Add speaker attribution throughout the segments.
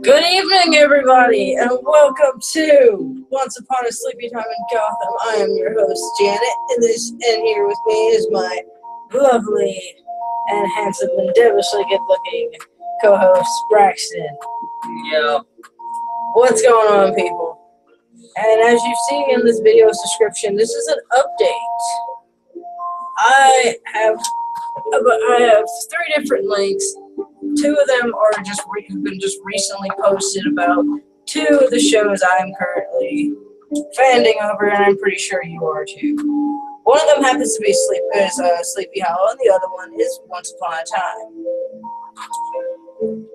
Speaker 1: Good evening, everybody, and welcome to Once Upon a Sleepy Time in Gotham. I am your host, Janet, and here with me is my lovely and handsome and devilishly good-looking co-host, Braxton.
Speaker 2: Yeah.
Speaker 1: What's going on, people? And as you've seen in this video's description, this is an update. I have 3 different links. 2 of them are have been recently posted about 2 of the shows I'm currently fanning over, and I'm pretty sure you are too. One of them happens to be Sleepy Hollow, and the other one is Once Upon a Time.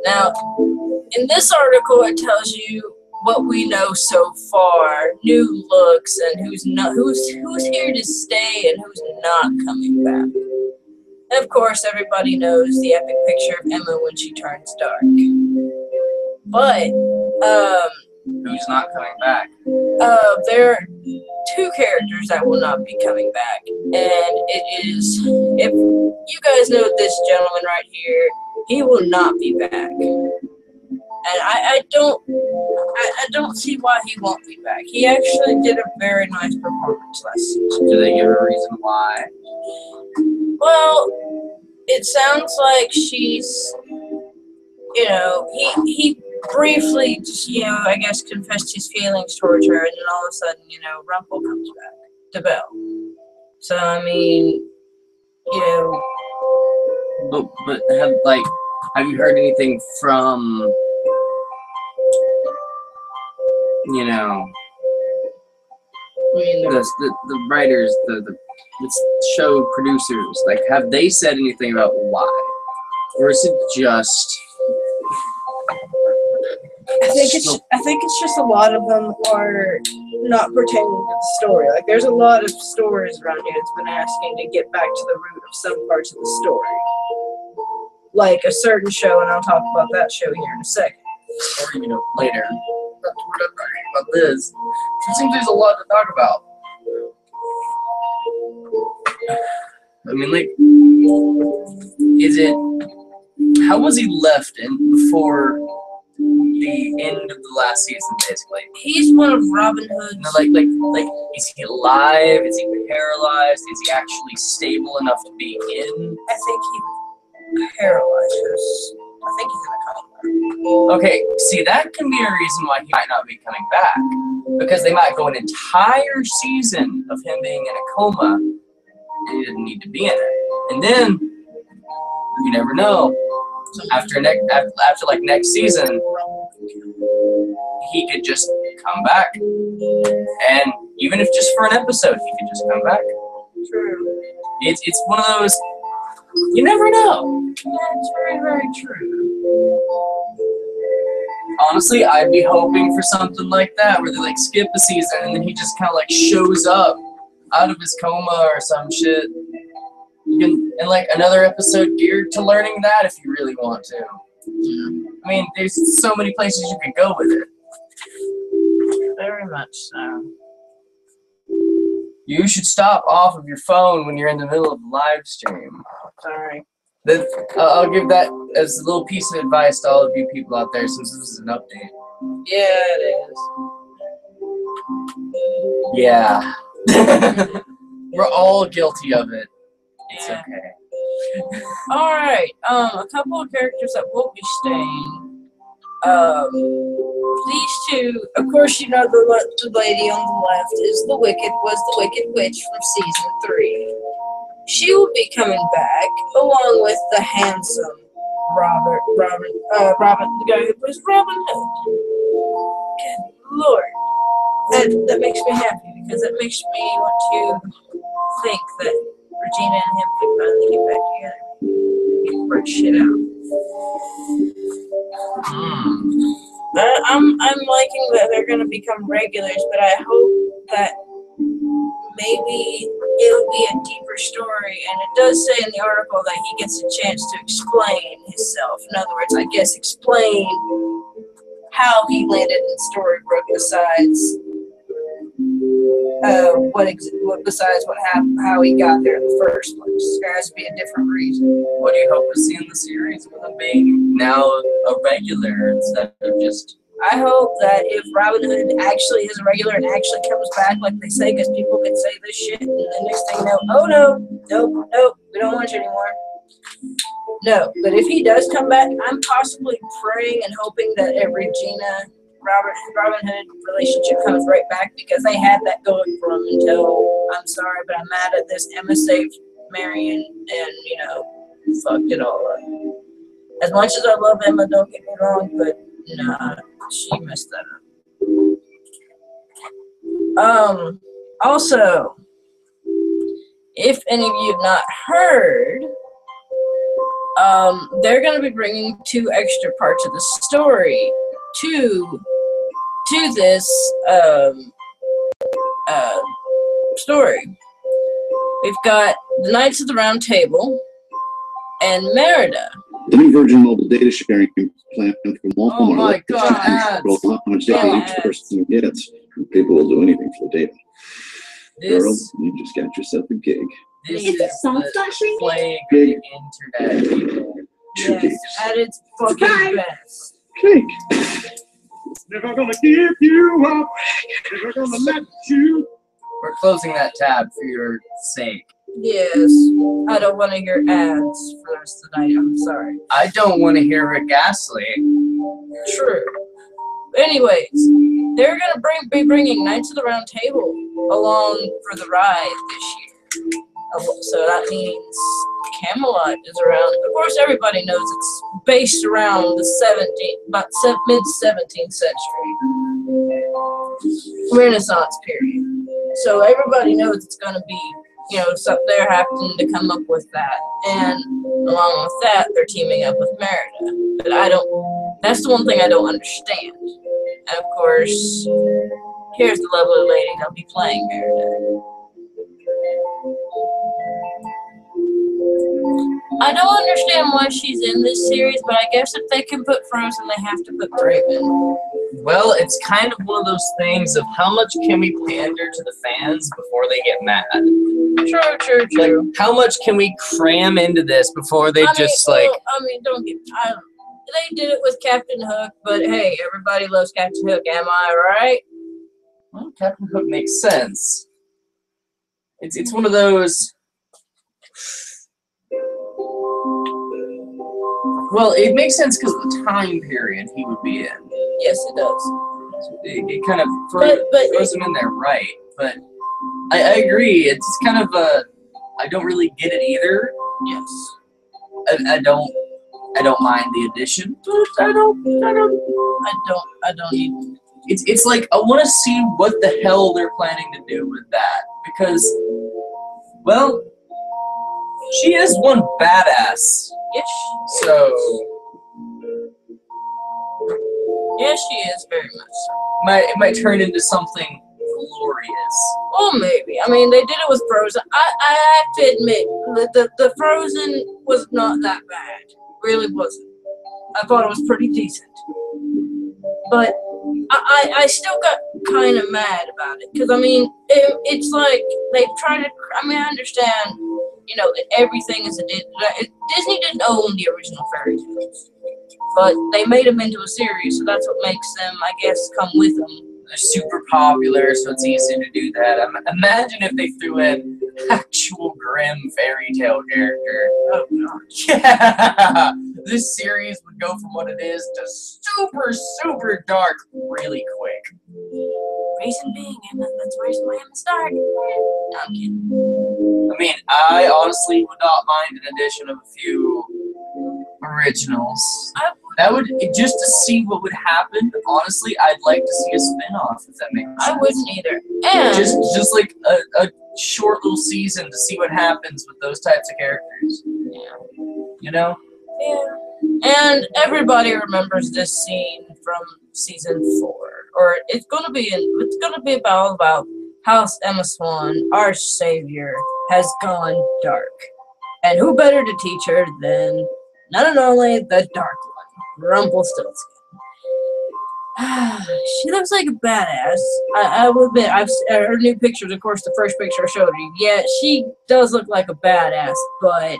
Speaker 1: Now, in this article, it tells you what we know so far, new looks, and who's here to stay and who's not coming back. And of course, everybody knows the epic picture of Emma when she turns dark. But,
Speaker 2: who's not coming back?
Speaker 1: there are 2 characters that will not be coming back. And it is, if you guys know this gentleman right here, he will not be back. And I don't see why he won't be back. He actually did a very nice performance last season.
Speaker 2: Do they give a reason why?
Speaker 1: Well, it sounds like she's, he briefly just, I guess confessed his feelings towards her, and then all of a sudden, Rumple comes back to Belle. So, I mean,
Speaker 2: But have you heard anything from, the writers, the show producers, have they said anything about why? Or is it just...
Speaker 1: I think it's just a lot of them are not pertaining to the story. Like, there's a lot of stories around here that's been asking to get back to the root of some parts of the story. Like a certain show, and I'll talk about that show here in a second.
Speaker 2: Or, later. We're not talking about this. It seems there's a lot to talk about. I mean, how was he left in before the end of the last season, basically?
Speaker 1: He's one of Robin Hood's...
Speaker 2: Is he alive? Is he paralyzed? Is he actually stable enough to be in?
Speaker 1: I think he paralyzes. I think he's in a coma.
Speaker 2: Okay, see, that can be a reason why he might not be coming back. Because they might go an entire season of him being in a coma, and he didn't need to be in it. And then, you never know. After next season, he could just come back. And even if just for an episode, he could just come back.
Speaker 1: True.
Speaker 2: It's one of those, you never know.
Speaker 1: Yeah, it's very, very true.
Speaker 2: Honestly, I'd be hoping for something like that, where they skip a season and then he just kind of shows up out of his coma or some shit. And another episode geared to learning that if you really want to. I mean, there's so many places you could go with it.
Speaker 1: Very much so.
Speaker 2: You should stop off of your phone when you're in the middle of a live stream.
Speaker 1: Sorry.
Speaker 2: I'll give that as a little piece of advice to all of you people out there, since this is an update.
Speaker 1: Yeah, it is.
Speaker 2: Yeah. We're all guilty of it. It's
Speaker 1: Yeah.
Speaker 2: okay.
Speaker 1: Alright, a couple of characters that will be staying. These 2, of course, the lady on the left was the Wicked Witch from season 3. She will be coming back, along with the handsome Robin, the guy who plays Robin Hood. Good Lord. That makes me happy, because it makes me want to think that Regina and him could finally get back together. He can work shit out. I'm liking that they're gonna become regulars, but I hope that maybe it'll be a deeper story. And it does say in the article that he gets a chance to explain himself. In other words, I guess explain how he landed in Storybrooke, besides what besides what happened, how he got there in the first place. There has to be a different reason.
Speaker 2: What do you hope to see in the series with him being now a regular instead of just?
Speaker 1: I hope that if Robin Hood actually is a regular and actually comes back like they say, because people can say this shit, and the next thing you know, oh no, nope, we don't want you anymore. No, but if he does come back, I'm possibly praying and hoping that a Regina Robin Hood relationship comes right back, because they had that going for them until, I'm sorry, but I'm mad at this. Emma saved Marion and, fucked it all up. As much as I love Emma, don't get me wrong, but nah, she messed that up. Also, if any of you have not heard, they're going to be bringing 2 extra parts of the story to this story. We've got the Knights of the Round Table and Merida.
Speaker 3: The new Virgin Mobile data sharing plan from Walmart.
Speaker 2: Oh my God!
Speaker 3: How much data each person gets. People will do anything for the data. Girl, you just got yourself a gig.
Speaker 2: This is the plague of the internet, people.
Speaker 1: Yes, at its fucking best.
Speaker 3: Cake. Never gonna give you up. Never gonna let you.
Speaker 2: We're closing that tab for your sake.
Speaker 1: Yes, I don't want to hear ads for the rest of the night. I'm sorry.
Speaker 2: I don't want to hear Rick Astley.
Speaker 1: True. Anyways, they're gonna be bringing Knights of the Round Table along for the ride this year. So that means Camelot is around. Of course, everybody knows it's based around the mid-17th century Renaissance period. So everybody knows it's going to be, so they're having to come up with that. And along with that, they're teaming up with Merida. But that's the one thing I don't understand. And of course, here's the lovely lady that'll be playing Merida. I don't understand why she's in this series, but I guess if they can put Frozen, they have to put Raven.
Speaker 2: Well, it's kind of one of those things of how much can we pander to the fans before they get mad?
Speaker 1: True.
Speaker 2: Like, how much can we cram into this before they
Speaker 1: don't get. They did it with Captain Hook, but hey, everybody loves Captain Hook. Am I right?
Speaker 2: Well, Captain Hook makes sense. It's one of those. Well, it makes sense because of the time period he would be in.
Speaker 1: Yes, it does.
Speaker 2: It kind of throws him in there, right? But I agree. It's kind of I don't really get it either.
Speaker 1: Yes.
Speaker 2: I don't mind the addition, but I don't
Speaker 1: need.
Speaker 2: It's like I want to see what the hell they're planning to do with that, because, well, she is one badass.
Speaker 1: Yes.
Speaker 2: So.
Speaker 1: Yes, she is very much so.
Speaker 2: It might turn into something glorious.
Speaker 1: Oh, maybe. I mean, they did it with Frozen. I have to admit, the Frozen was not that bad. Really wasn't. I thought it was pretty decent. But I still got kind of mad about it. Because, I mean, it's like they try to... I mean, I understand, everything is a Disney didn't own the original fairy tales. But they made them into a series, so that's what makes them, I guess, come with them.
Speaker 2: They're super popular, so it's easy to do that. Imagine if they threw in actual grim fairy tale character.
Speaker 1: Oh, God.
Speaker 2: Yeah! This series would go from what it is to super, super dark really quick.
Speaker 1: Reason being, Emma, that's the reason why Emma's dark. No, I'm kidding.
Speaker 2: I mean, I honestly would not mind an addition of a few originals. That would, just to see what would happen, honestly, I'd like to see a spin-off, if that makes sense.
Speaker 1: I wouldn't either. And
Speaker 2: just like a short little season to see what happens with those types of characters.
Speaker 1: Yeah. Yeah. And everybody remembers this scene from season 4. Or it's gonna be about how Emma Swan, our savior, has gone dark. And who better to teach her than none and only the Dark One, Rumpelstiltskin. She looks like a badass. I will admit, her new pictures, of course, the first picture I showed you. Yeah, she does look like a badass, but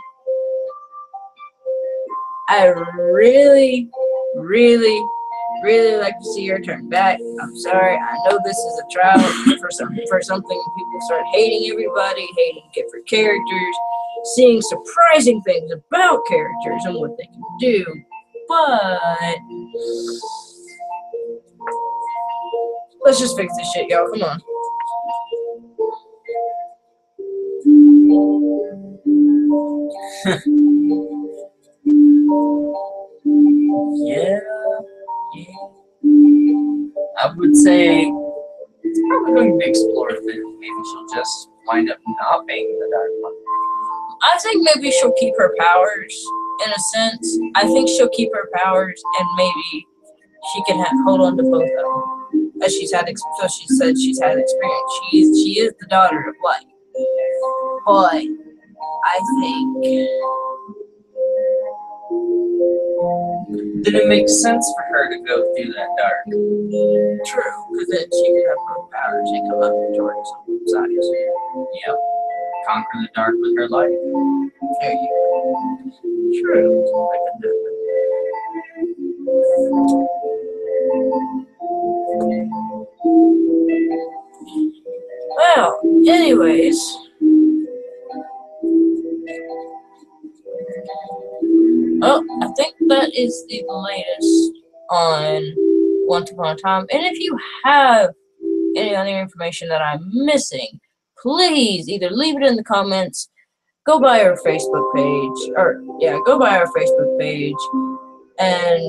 Speaker 1: I really, really, really like to see her turn back. I'm sorry, I know this is a trial for something. People start hating everybody, hating different characters, seeing surprising things about characters and what they can do, but let's just fix this shit, y'all. Come on.
Speaker 2: Yeah. I would say it's probably going to be explored that maybe she'll just wind up not being the Dark One.
Speaker 1: I think maybe she'll keep her powers, in a sense. I think she'll keep her powers, and maybe she can hold on to both of them. As she said she's had experience. She is the daughter of light. But I think
Speaker 2: then it makes sense for her to go through that dark.
Speaker 1: True, because then she can have both powers and come up victorious on both sides.
Speaker 2: Yep. Conquer the dark with her light.
Speaker 1: There you go. True. I can do it. Well, anyways. Oh, I think that is the latest on Once Upon a Time. And if you have any other information that I'm missing, please either leave it in the comments, go by our Facebook page, go by our Facebook page, and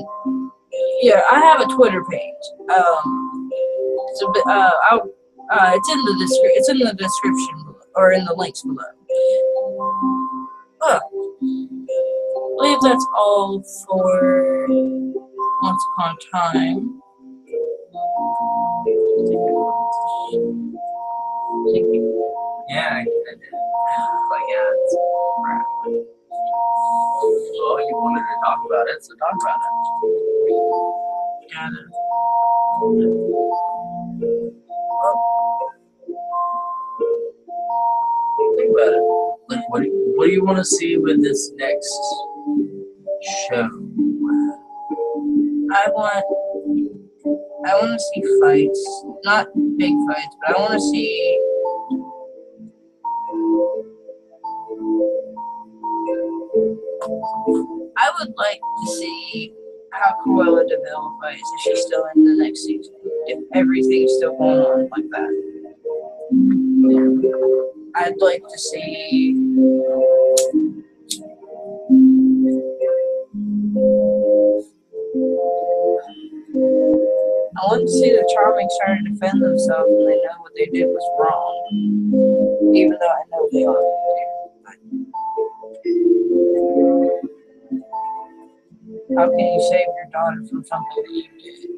Speaker 1: yeah, I have a Twitter page. It's in the description below, or in the links below. I believe that's all for Once Upon a Time.
Speaker 2: Yeah, I did. But yeah, it's crap. Well, you wanted to talk about it, so talk about it.
Speaker 1: Got it.
Speaker 2: Think about it. Like, what do you want to see with this next show?
Speaker 1: I want to see fights, not big fights, but I want to see. I would like to see how Cruella de Vil fights if she's still in the next season. If everything's still going on like that. I'd like to see I want to see the Charmings try to defend themselves and they know what they did was wrong. Even though I know they are. How can you save your daughter from something that you did?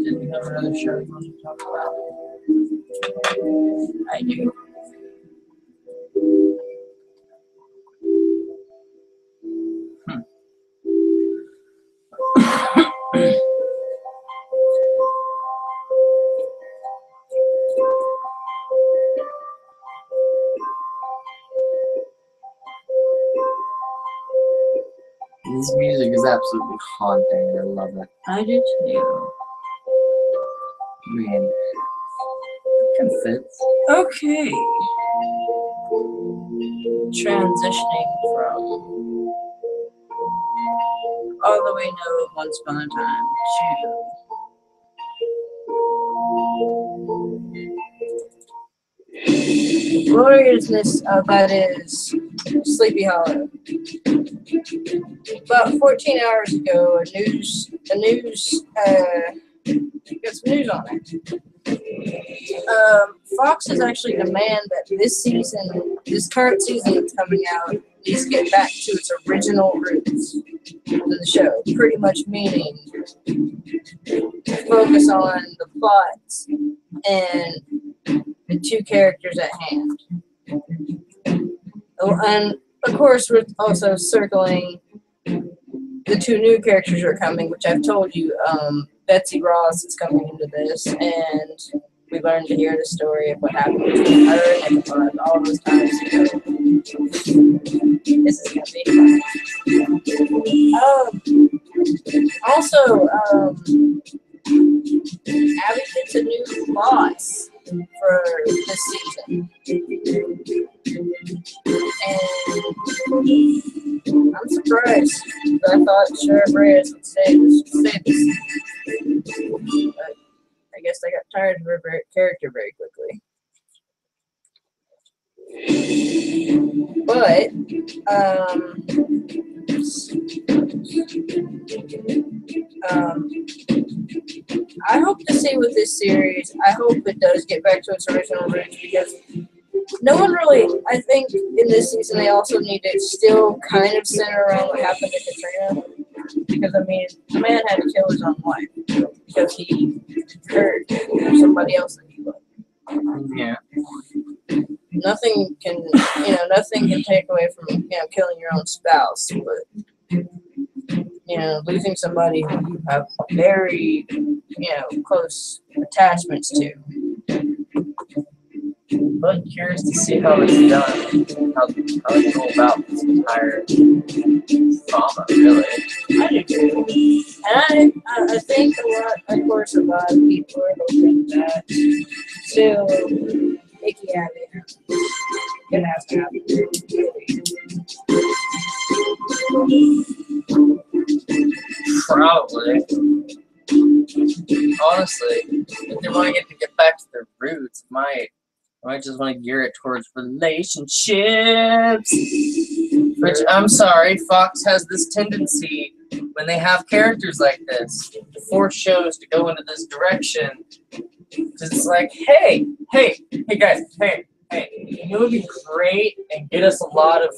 Speaker 1: Did we have another show you want to talk about? I do.
Speaker 2: This music is absolutely haunting. I love it.
Speaker 1: I do too.
Speaker 2: Man, it kind of fits.
Speaker 1: Okay. Transitioning from All That We Know of Once Upon a Time to gloriousness that is Sleepy Hollow. About 14 hours ago, got some news on it. Fox has actually demanded that this current season that's coming out, needs to get back to its original roots in the show. Pretty much meaning focus on the plots and the two characters at hand. Oh, and of course, we're also circling the two new characters are coming, which I've told you. Betsy Ross is coming into this, and we learned to hear the story of what happened between her and Ichabod all those times ago. This is gonna be fun. Also, Abby gets a new boss for this season. And I'm surprised. I thought Sheriff Reyes would say this. But I guess I got tired of her character very quickly. But, I hope to see with this series, I hope it does get back to its original roots, because no one really, I think in this season they also need to still kind of center around what happened to Katrina. Because, I mean, the man had to kill his own wife because he hurt somebody else that he loved.
Speaker 2: Yeah.
Speaker 1: Nothing can take away from, killing your own spouse, but, losing somebody who you have very, close attachments to.
Speaker 2: But curious to see how it's done, how they go about this entire drama, really.
Speaker 1: I do too. And I think a lot of people are hoping that still Mickey Abby gonna have to happen.
Speaker 2: Probably. Honestly, if they want to get back to their roots, I might just want to gear it towards relationships. Which, I'm sorry, Fox has this tendency, when they have characters like this, to force shows to go into this direction. Because it's like, hey guys, hey, you know what would be great and get us a lot of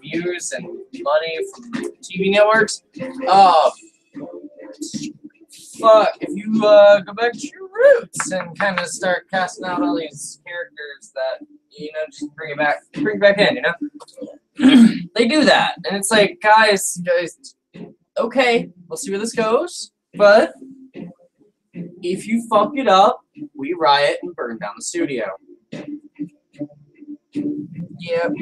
Speaker 2: views and money from TV networks? Fuck, if you go back to your roots and kind of start casting out all these characters that, just bring it back in, They do that, and it's like, guys, okay, we'll see where this goes, but if you fuck it up, we riot and burn down the studio.
Speaker 1: Yep.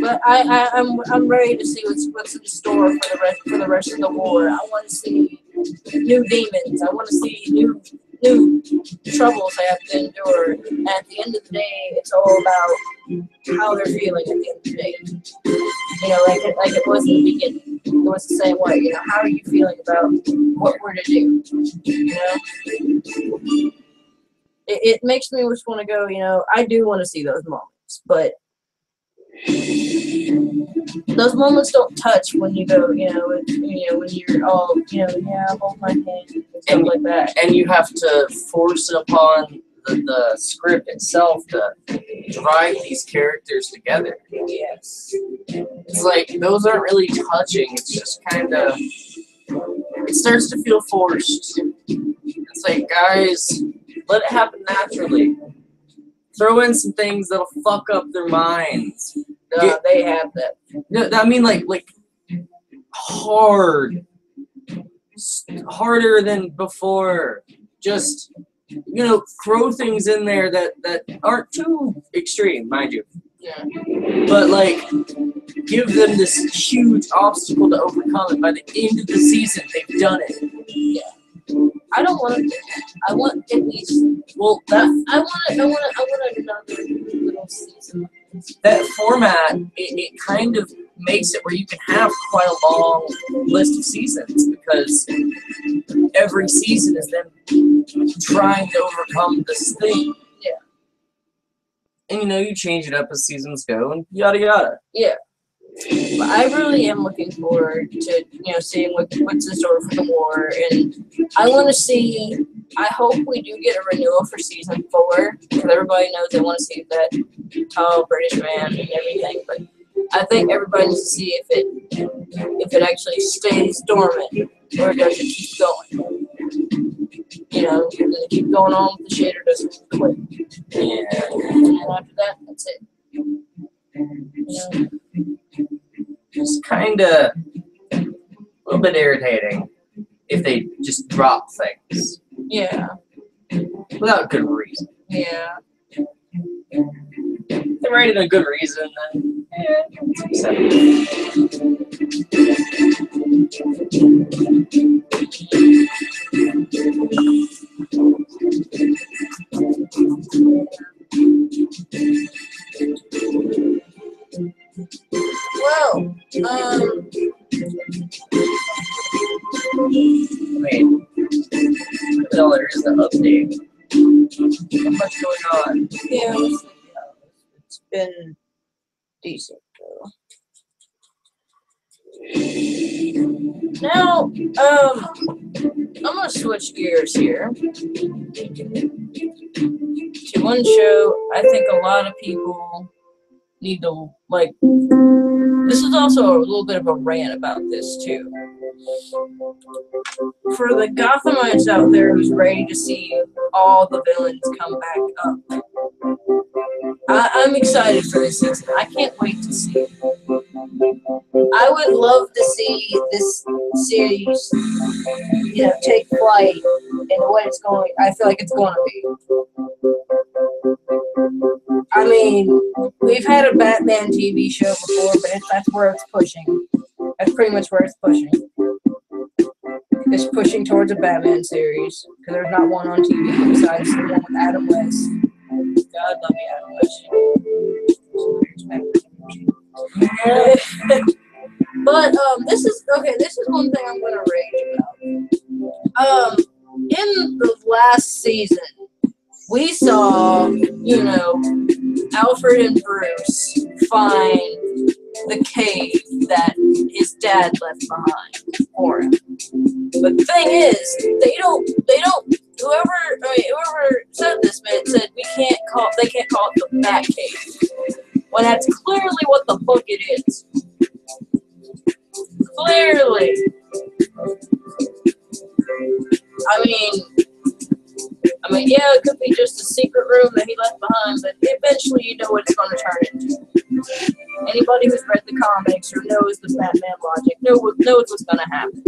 Speaker 1: But I'm ready to see what's in store for the rest of the war. I want to see new demons. I want to see new troubles I have to endure. And at the end of the day, it's all about how they're feeling at the end of the day. Like it was in the beginning. It was the same way. How are you feeling about what we're to do? It makes me just want to go. I do want to see those moments, but those moments don't touch when you go, when you're all, hold my hand and stuff like that.
Speaker 2: And you have to force it upon the script itself to drive these characters together.
Speaker 1: Yes.
Speaker 2: It's like, those aren't really touching. It's just kind of, it starts to feel forced. It's like, guys, let it happen naturally. Throw in some things that'll fuck up their minds.
Speaker 1: They have that.
Speaker 2: No, I mean like harder than before. Just throw things in there that aren't too extreme, mind you.
Speaker 1: Yeah.
Speaker 2: But give them this huge obstacle to overcome, and by the end of the season, they've done it.
Speaker 1: Yeah. I don't want to. I want at least. Well, I want another little season.
Speaker 2: That format, it kind of makes it where you can have quite a long list of seasons, because every season is them trying to overcome this thing.
Speaker 1: Yeah.
Speaker 2: And you change it up as seasons go, and yada yada.
Speaker 1: Yeah. But I really am looking forward to seeing what's in store for the war, and I want to see. I hope we do get a renewal for season 4, because everybody knows they want to see that tall British man and everything. But I think everybody needs to see if it actually stays dormant, or does it keep going. Does it keep going on with the shit, or does it quit?
Speaker 2: Yeah.
Speaker 1: And after that, that's it.
Speaker 2: Just kinda a little bit irritating if they just drop things.
Speaker 1: Yeah.
Speaker 2: Without good reason.
Speaker 1: Yeah.
Speaker 2: If they're writing a good reason, then yeah, it's acceptable.
Speaker 1: Well,
Speaker 2: I mean, that's all there is to update. Not much going on.
Speaker 1: yeah, it's been decent though. Now, I'm gonna switch gears here to one show I think a lot of people need to like. This is also a little bit of a rant about this too. For the Gothamites out there who's ready to see all the villains come back up, I'm excited for this season. I can't wait to see it. I would love to see this series, take flight and what it's going. I feel like it's going to be. I mean, we've had a Batman TV show before, but that's where it's pushing. That's pretty much where it's pushing. It's pushing towards a Batman series because there's not one on TV besides the one with Adam West. God love me, Adam West. But this is one thing I'm gonna rage about. In the last season, we saw, Alfred and Bruce find the cave that his dad left behind for him. But the thing is, whoever said this said they can't call it the Bat Cave. When that's clearly what the book it is. Clearly. I mean, yeah, it could be just a secret room that he left behind, but eventually you know what it's going to turn into. Anybody who's read the comics or knows the Batman logic knows what's going to happen.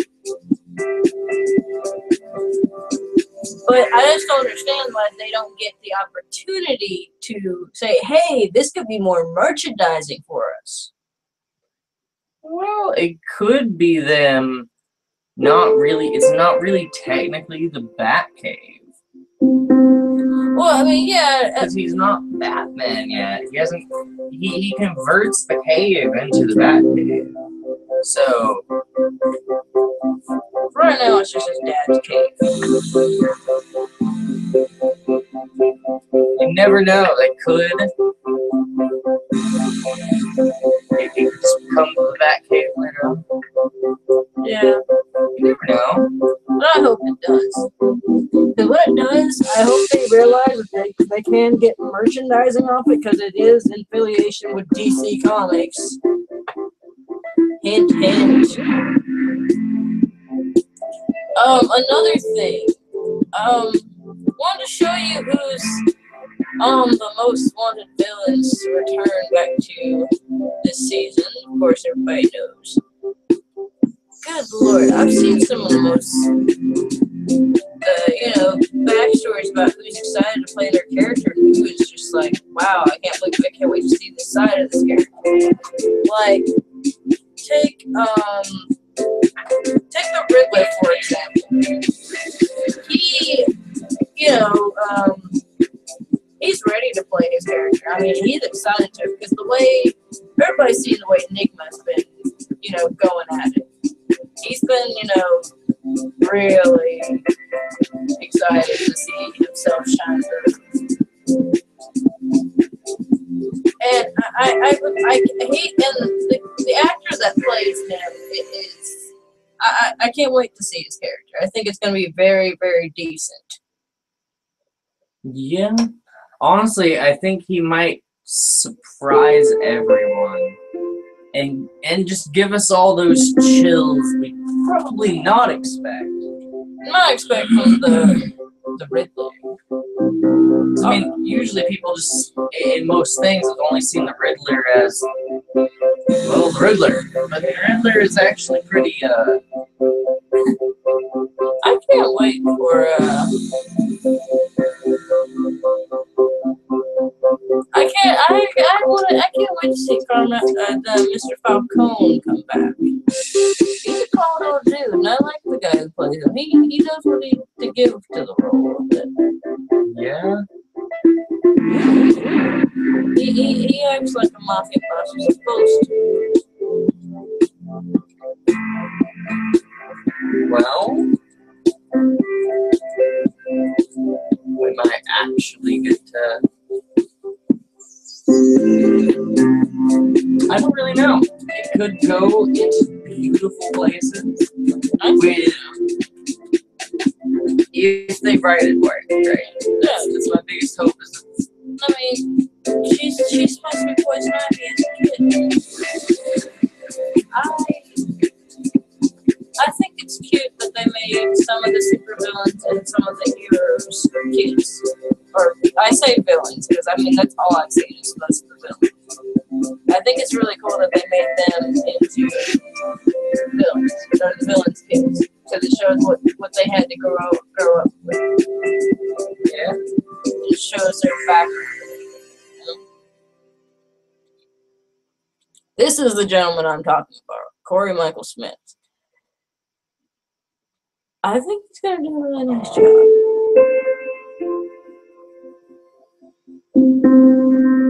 Speaker 1: But I just don't understand why they don't get the opportunity to say, hey, this could be more merchandising for us.
Speaker 2: Well, it could be them. It's not really technically the Batcave.
Speaker 1: Well, I mean, yeah.
Speaker 2: Because he's not Batman yet. He converts the cave into the Batcave. So,
Speaker 1: right now it's just his dad's cave.
Speaker 2: You never know. They could. It could just become the Batcave later on.
Speaker 1: Yeah.
Speaker 2: You never know.
Speaker 1: But I hope it does. Because when it does, I hope they realize that they can get merchandising off it because it is in affiliation with DC Comics. Hint, hint. Another thing. Wanted to show you who's the most wanted villains to return back to this season. Of course, everybody knows. Good lord, I've seen some of the most, backstories about who's excited to play their character and who is just like, wow, I can't wait to see this side of this character. Like, take the Riddler, for example. He's ready to play his character. I mean, he's excited to, because the way, everybody's seen the way Enigma's been, going at it. He's been, really excited to see himself shine through. And I hate, and the actor that plays him is, I can't wait to see his character. I think it's going to be very, very decent.
Speaker 2: Yeah. Honestly, I think he might surprise everyone. And just give us all those chills we probably not expect.
Speaker 1: Not expect from the Riddler.
Speaker 2: I mean, usually people just, in most things, have only seen the Riddler as Well, the Riddler. But the Riddler is actually pretty,
Speaker 1: I can't wait for, I can't wait to see the Mr. Falcone come back. He's a cold old dude, and I like the guy who plays him. He knows what to give to the role.
Speaker 2: yeah.
Speaker 1: He acts like a mafia boss is supposed to.
Speaker 2: Well, we might actually get to... I don't really know. It could go into beautiful places with... If they write it right. Yeah, that's my biggest hope is...
Speaker 1: I mean, she's supposed to be Poison Ivy as a kid. I think it's cute that they made some of the supervillains and some of the heroes kids. Or, I say villains, because I mean, that's all I've seen is most of the villains. I think it's really cool that they made them into villains, or the villains' kids. Because it shows what they had to grow up with.
Speaker 2: Yeah.
Speaker 1: It shows their background. This is the gentleman I'm talking about, Corey Michael Smith. I think he's going to do a really nice job.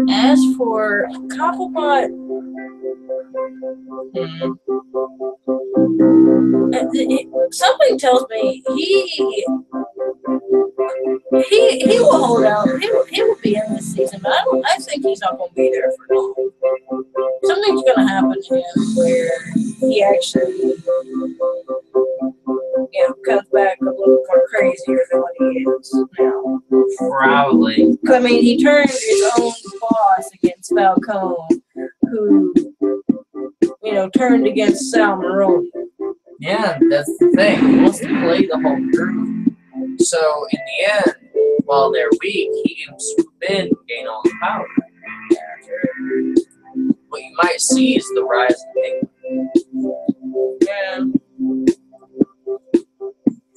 Speaker 1: As for Cobblepot, something tells me he will hold out. He will be in this season, but I think he's not going to be there for long. Something's going to happen to him where he actually, comes back a little more crazier than what he is now.
Speaker 2: Probably.
Speaker 1: I mean, he turned his own boss against Falcone, who, turned against Sal Maroni.
Speaker 2: Yeah, that's the thing. He wants to play the whole group. So, in the end, while they're weak, he can swoop in and gain all the power. Yeah, sure. What you might see is the rise of the Penguin.
Speaker 1: Yeah.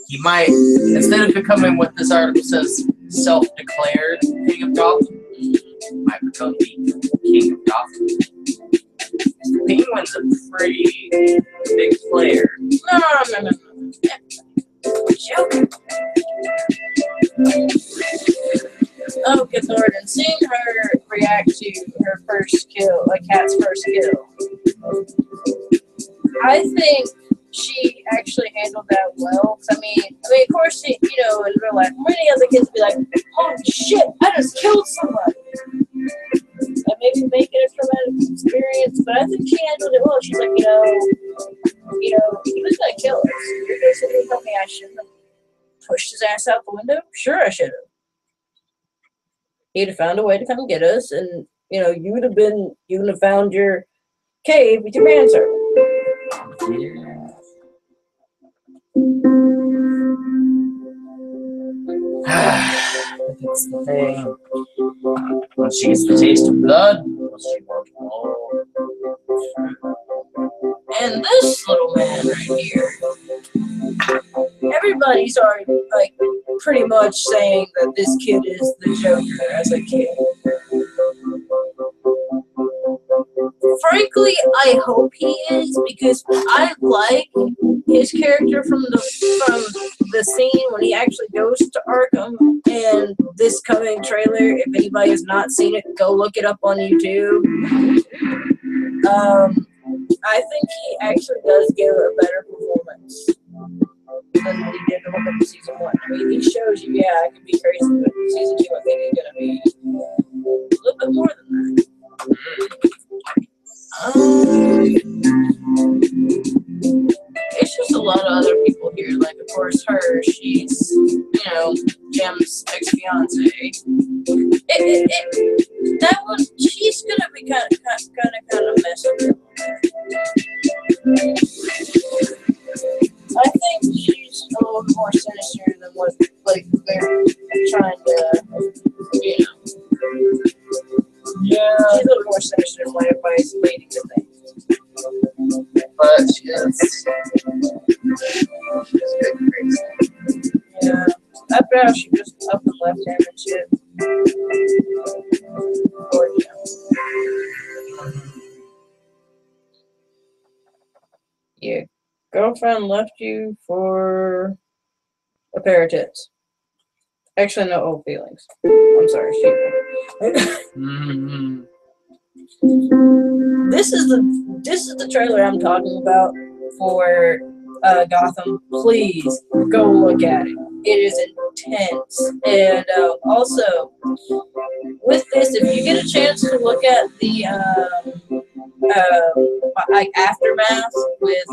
Speaker 2: He might, instead of becoming what this article says, self-declared King of Gotham, might become the King of Gotham. Penguin's a pretty big player.
Speaker 1: No. Joking. Oh, good Lord. And seeing her react to her first kill, like Kat's first kill, I think she actually handled that well. I mean, of course, in real life, many other kids would be like, "Holy shit, I just killed somebody," and maybe make it a traumatic experience. But I think she handled it well. She's like, he was gonna kill us. You're basically telling me I shouldn't have pushed his ass out the window? Sure, I should have. He'd have found a way to come get us, and you would have found your cave with your manservant.
Speaker 2: Yeah. That's the thing. When she gets the taste of blood, she won't know.
Speaker 1: And this little man right here, everybody's already pretty much saying that this kid is the Joker as a kid. Frankly, I hope he is, because I like his character from the scene when he actually goes to Arkham, and this coming trailer, if anybody has not seen it, go look it up on YouTube. I think he actually does give a better performance than he did in season 1. I mean, he shows you, I can be crazy, but season 2, I think he's going to be a little bit more than that. It's just a lot of other people here. Like, of course, her. She's, Jim's ex-fiance. That one, she's gonna be kind of messy. I think she's a little more sinister than what they're trying to, Yeah. She's a little more sinister than what everybody's leading to think. figured out she just up and left him and shit. Or, yeah. Girlfriend left you for a pair of tits. Actually, no old feelings. I'm sorry, This is the trailer I'm talking about for Gotham. Please go look at it. It is intense. And also, with this, if you get a chance to look at the like Aftermath with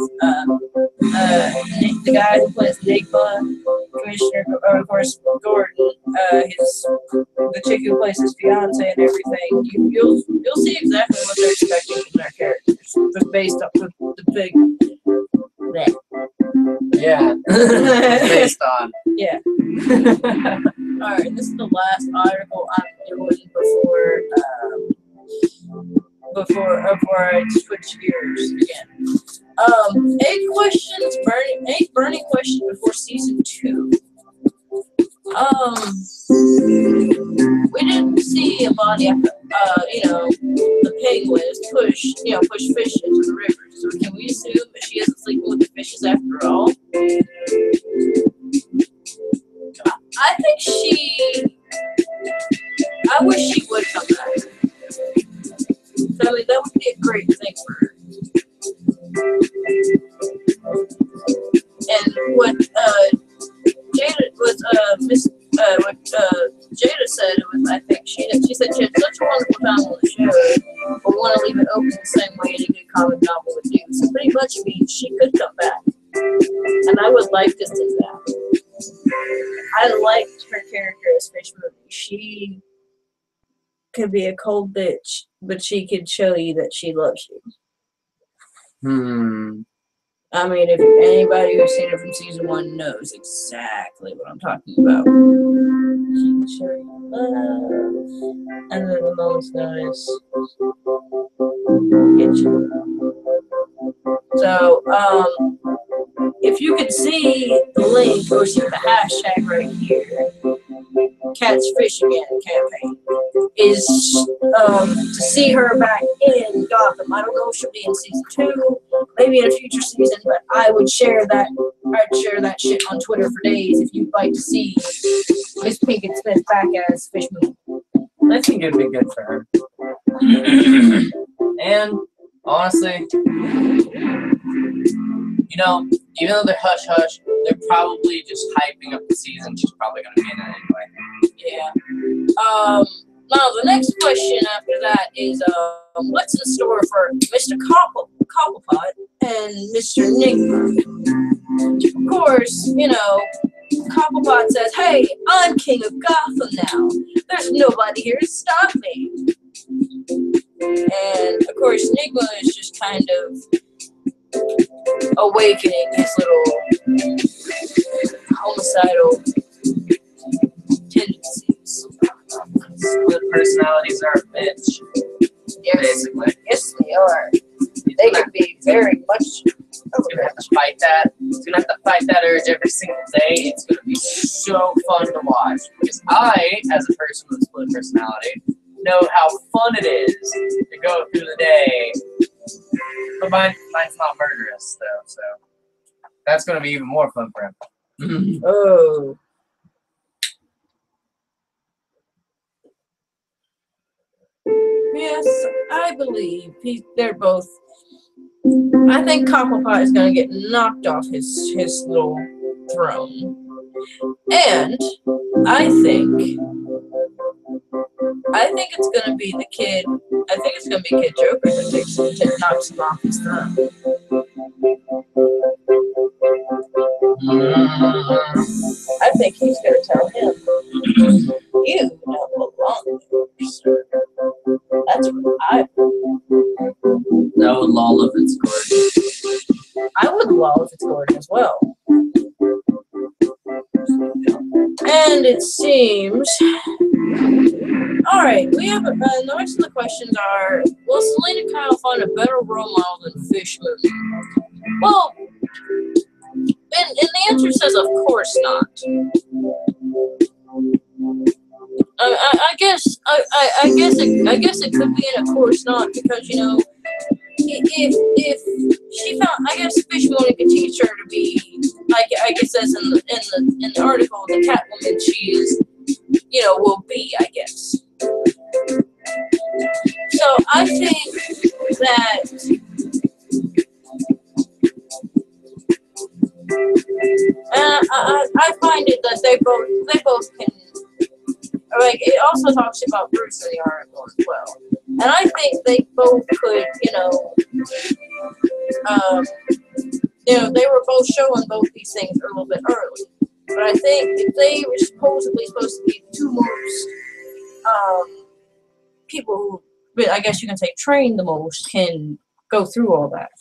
Speaker 1: the guy who plays Nigma, Commissioner, of course, Gordon, the chick who plays his fiance and everything, you'll see exactly what they're expecting from their characters, based off the big. Bleh.
Speaker 2: Yeah, based on.
Speaker 1: Yeah. All right, this is the last article I'm doing before I switch gears again. Eight burning questions before season 2. We didn't see a body after, the penguins push fish into the river. So can we assume that she isn't sleeping with the fishes after all? I wish she would come back. So, I mean, that would be a great thing for her. And what Jada said was, I think she said she had such a wonderful time on the show, but want to leave it open the same way any good comic novel would do. So pretty much means she could come back, and I would like to see that. I liked her character as Fish Movie. She could be a cold bitch, but she could show you that she loves you. I mean, if anybody who's seen it from season 1 knows exactly what I'm talking about. She can show you love, and then the moment's notice, get you. So, if you could see the link or see the hashtag right here, Catch Fish Again campaign, is to see her back in Gotham. I don't know if she'll be in season 2, maybe in a future season, but I would share that. I'd share that shit on Twitter for days if you'd like to see Miss Pinkett Smith back as Fish Moon.
Speaker 2: I think it'd be good for her. And honestly, even though they're hush hush, they're probably just hyping up the season. She's probably gonna be in it anyway.
Speaker 1: Yeah. Now the next question after that is, what's in store for Mr. Cobblepot and Mr. Enigma? Of course, Cobblepot says, "Hey, I'm king of Gotham now. There's nobody here to stop me." And of course, Enigma is just kind of awakening his little homicidal tendencies.
Speaker 2: Split personalities are a bitch.
Speaker 1: Yes,
Speaker 2: basically.
Speaker 1: Yes, they are. They can be very much.
Speaker 2: He's gonna have to fight that. He's gonna have to fight that urge every single day. It's gonna be so fun to watch. Because I, as a person with a split personality, know how fun it is to go through the day. But mine's not murderous, though, so that's gonna be even more fun for him.
Speaker 1: Oh. Yes, I believe they're both. I think Cobblepot is going to get knocked off his little throne. And I think it's going to be the kid. I think it's going to be Kid Joker that knocks him off his throne. I think he's going to tell him, "You don't belong here, sir." That's what I would.
Speaker 2: I would lol if it's Gordon.
Speaker 1: I would lol if it's Gordon as well. And it seems. Alright, we have. The rest of the questions are: will Selena Kyle find a better role model than Fish Moon? Well, and the answer says, of course not. I guess it could be, and of course not, because you know, if she found, I guess Fishbone could teach her to be, like I guess as in the article, the Catwoman she is, you know, will be, I guess. So I think that I find it that they both can. Like, it also talks about Bruce in the article as well. And I think they both could, they were both showing both these things a little bit early. But I think if they were supposedly supposed to be the two most, people who, I guess you can say, train the most, can go through all that.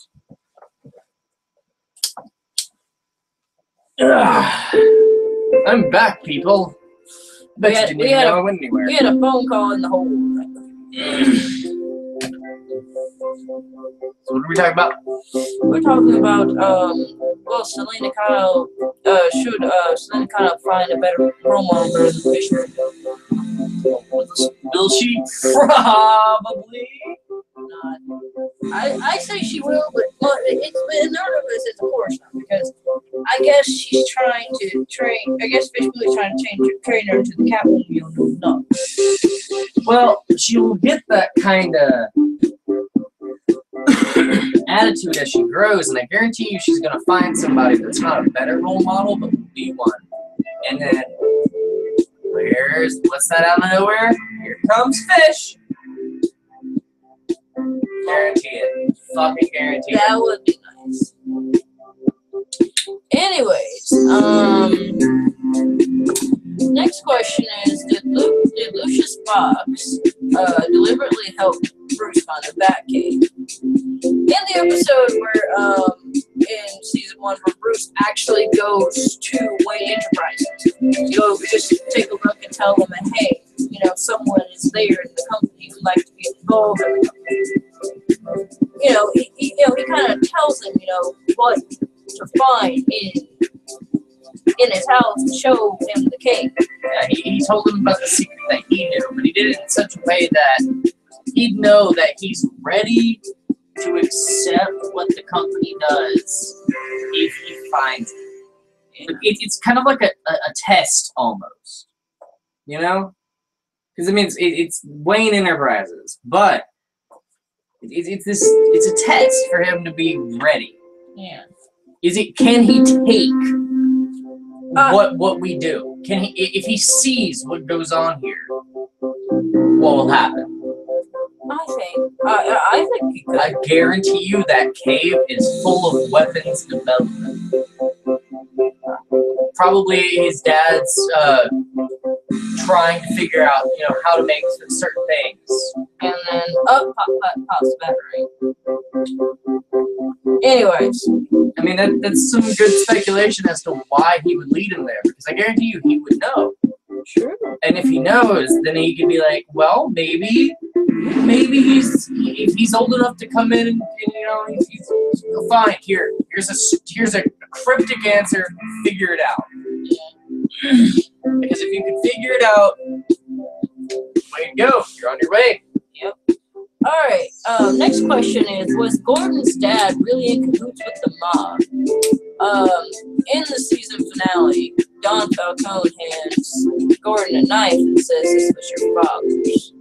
Speaker 2: I'm back, people. Bet you didn't even know I went anywhere.
Speaker 1: We had a phone call in the hole.
Speaker 2: So what are we talking about?
Speaker 1: We're talking about, well, Selena Kyle, should Selena Kyle find a better role model than Fishman?
Speaker 2: Will she? Probably
Speaker 1: not. I say she will, but it's in order of this, it's of course not, because I guess she's trying to train. I guess Fishman is trying to train her into the Catwoman. You don't know.
Speaker 2: Well, she will get that kind of attitude as she grows, and I guarantee you she's going to find somebody that's not a better role model, but will be one. And then, what's that out of nowhere? Here comes Fish. Guarantee it. Fucking guarantee it.
Speaker 1: That would be nice. Anyways, next question is, did Lucius Fox deliberately help Bruce find the Batcave? In the episode where, in season 1, where Bruce actually goes to Wayne Enterprises to go just take a look and tell them that, hey, someone is there in the company who'd like to be involved in the company. He kind of tells them, what to find in his house to show him the cave.
Speaker 2: Yeah, he told him about the secret that he knew, but he did it in such a way that he'd know that he's ready to accept what the company does if he finds it. It's kind of like a test almost, because it's Wayne Enterprises, but it's a test for him to be ready.
Speaker 1: Yeah.
Speaker 2: Can he take what we do? Can he, if he sees what goes on here, what will happen?
Speaker 1: I think he could.
Speaker 2: I guarantee you that cave is full of weapons development. Probably his dad's trying to figure out, how to make certain things.
Speaker 1: And then pops battery. Anyways.
Speaker 2: I mean, that's some good speculation as to why he would lead him there, because I guarantee you he would know.
Speaker 1: Sure.
Speaker 2: And if he knows, then he could be like, well, maybe if he's old enough to come in and he's fine. Here's a cryptic answer. Figure it out. Because if you can figure it out, way to go. You're on your way.
Speaker 1: Yep. All right. Next question is: was Gordon's dad really in cahoots with the mob? In the season finale, Don Falcone hands Gordon a knife and says, "This was your father's."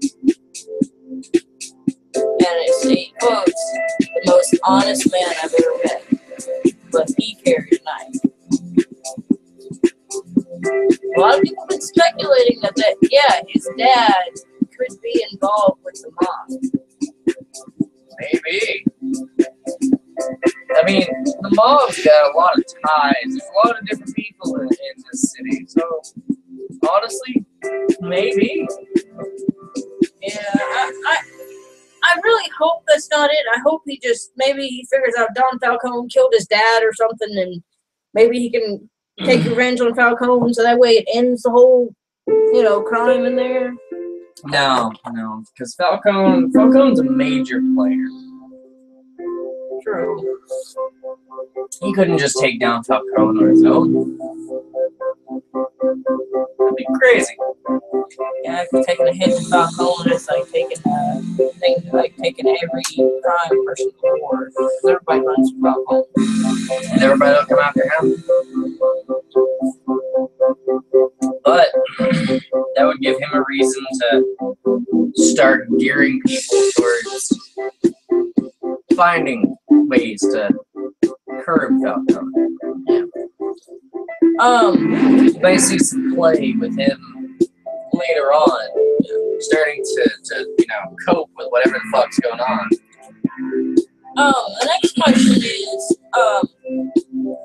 Speaker 1: And he quotes, "The most honest man I've ever met, but he carried a knife." A lot of people have been speculating that his dad could be involved with the mob.
Speaker 2: Maybe. I mean, the mob's got a lot of ties. There's a lot of different people in this city. So, honestly, maybe.
Speaker 1: Yeah, I really hope that's not it. I hope maybe he figures out Don Falcone killed his dad or something, and maybe he can take revenge on Falcone, so that way it ends the whole, crime in there.
Speaker 2: No, because Falcone's a major player.
Speaker 1: True.
Speaker 2: He couldn't just take down Falcone on his own. That'd be crazy.
Speaker 1: Yeah, taking a hit to Falcone is like taking every crime person to war. Everybody runs from Falcone.
Speaker 2: And everybody will come after him. But that would give him a reason to start gearing people towards finding ways to curb Falcone. You might see some play with him later on, starting to cope with whatever the fuck's going on.
Speaker 1: The next question is,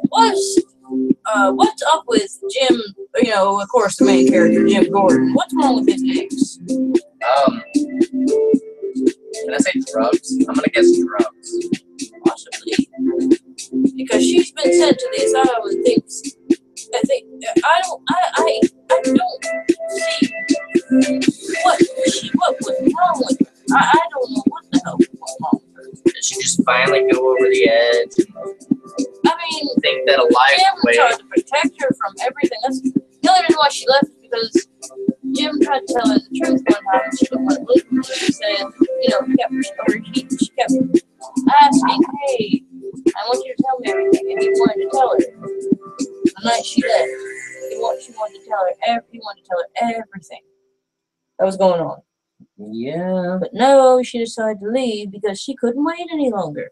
Speaker 1: what's up with Jim? Of course, the main character, Jim Gordon. What's wrong with his ex?
Speaker 2: Can I say drugs? I'm gonna guess drugs.
Speaker 1: Possibly, because she's been sent to the asylum and thinks. I don't see what was wrong with her. I don't know what the hell was wrong with her.
Speaker 2: Did she just finally go over the edge?
Speaker 1: I mean,
Speaker 2: Think that a life
Speaker 1: Jim
Speaker 2: way.
Speaker 1: tried to protect her from everything. That's the only reason why she left is because Jim tried to tell her the truth one time and she didn't want to believe him. She said, she kept asking, hey, I want you to tell me everything. And he wanted to tell her. The night she left, he wanted to tell her everything that was going on.
Speaker 2: Yeah.
Speaker 1: But no, she decided to leave because she couldn't wait any longer.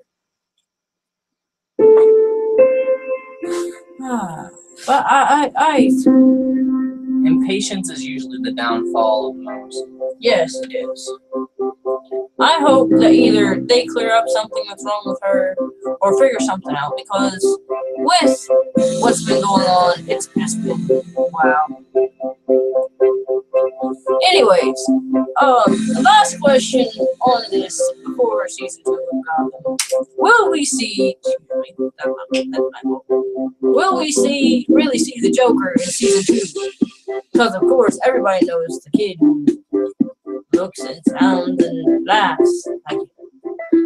Speaker 1: But
Speaker 2: Impatience is usually the downfall of most.
Speaker 1: yes, it is. I hope that either they clear up something that's wrong with her or figure something out, because with what's been going on, it's just been wow. Anyways, the last question on this before season 2 of Gotham: will we really see the Joker in season 2? Because of course everybody knows the kid who looks and sounds and laughs like it.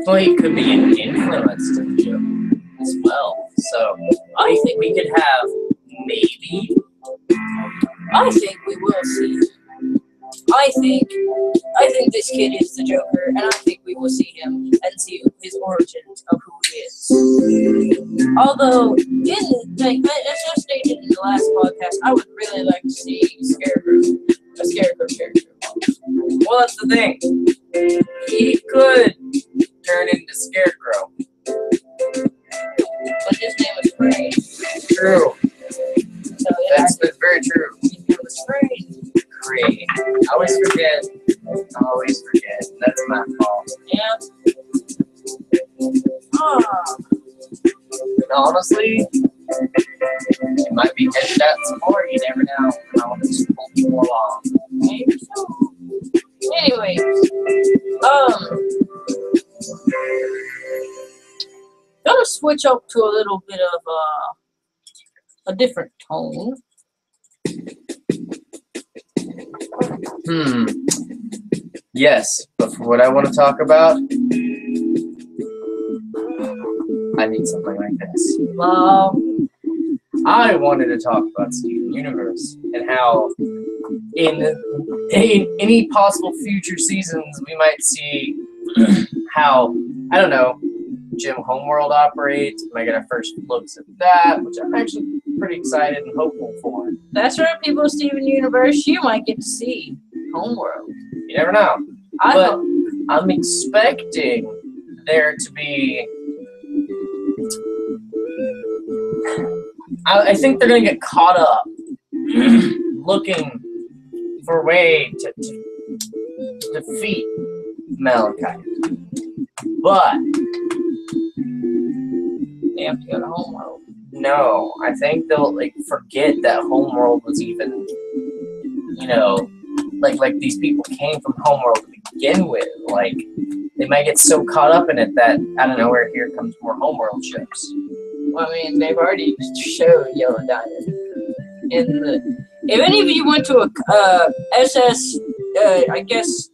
Speaker 2: Well, he could be an influence to the Joker as well. So I think we could have maybe.
Speaker 1: I think we will see. I think this kid is the Joker, and I think we will see him and see his origins of who he is. Although, as I stated in the last podcast, I would really like to see a Scarecrow character.
Speaker 2: Well, that's the thing. He could turn into Scarecrow.
Speaker 1: But his name is Crane.
Speaker 2: True.
Speaker 1: So yeah,
Speaker 2: That's very true.
Speaker 1: his name is Crane.
Speaker 2: Crane. I always forget. That's my fault.
Speaker 1: Yeah.
Speaker 2: And honestly, it might be headed that some more. You never know. And I want to just pull people along.
Speaker 1: Maybe so. Anyways, gonna switch up to a little bit of a different tone.
Speaker 2: Yes, but for what I want to talk about, I need something like this. I wanted to talk about Steven Universe and how in any possible future seasons we might see how, I don't know, Jim Homeworld operates. We might get our first looks at that, which I'm actually pretty excited and hopeful for.
Speaker 1: That's right, people of Steven Universe, you might get to see Homeworld.
Speaker 2: You never know. But I'm expecting there to be... I think they're going to get caught up looking for a way to defeat Malachite. But
Speaker 1: They have to go to Homeworld.
Speaker 2: no, I think they'll forget that Homeworld was even, like these people came from Homeworld to begin with. Like, they might get so caught up in it that out of nowhere here comes more Homeworld ships.
Speaker 1: Well, I mean, they've already showed Yellow Diamond. If any of you went to a SS, I guess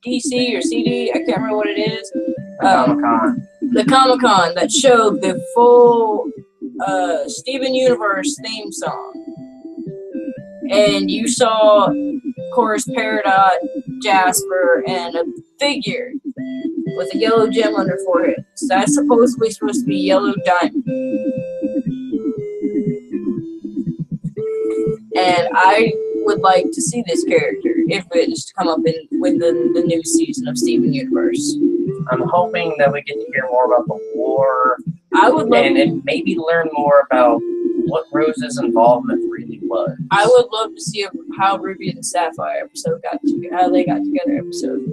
Speaker 1: DC or CD, I can't remember what it is.
Speaker 2: Comic-Con.
Speaker 1: The Comic-Con that showed the full Steven Universe theme song. and you saw, of course, Peridot, Jasper, and a figure with a yellow gem on her forehead. So that's supposedly supposed to be Yellow Diamond. And I would like to see this character if it is to come up within the new season of Steven Universe.
Speaker 2: I'm hoping that we get to hear more about the war.
Speaker 1: I would love
Speaker 2: and maybe learn more about what Rose's involvement really was.
Speaker 1: I would love to see how Ruby and Sapphire episode how they got together episode.